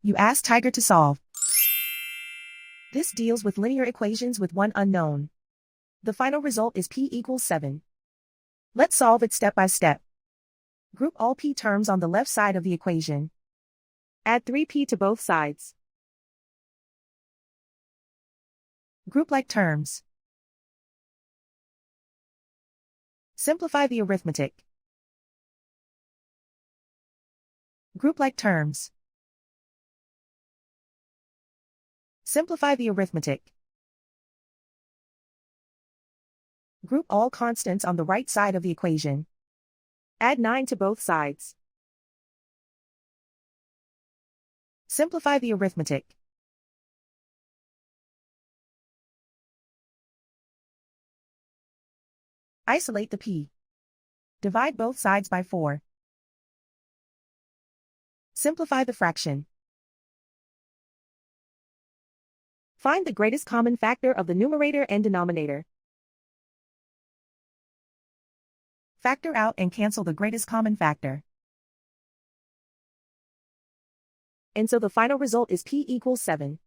You ask Tiger to solve. This deals with linear equations with one unknown. The final result is p equals 7. Let's solve it step by step. Group all p terms on the left side of the equation. Add 3p to both sides. Group like terms. Simplify the arithmetic. Group like terms. Simplify the arithmetic. Group all constants on the right side of the equation. Add 9 to both sides. Simplify the arithmetic. Isolate the p. Divide both sides by 4. Simplify the fraction. Find the greatest common factor of the numerator and denominator. Factor out and cancel the greatest common factor. And so the final result is p equals 7.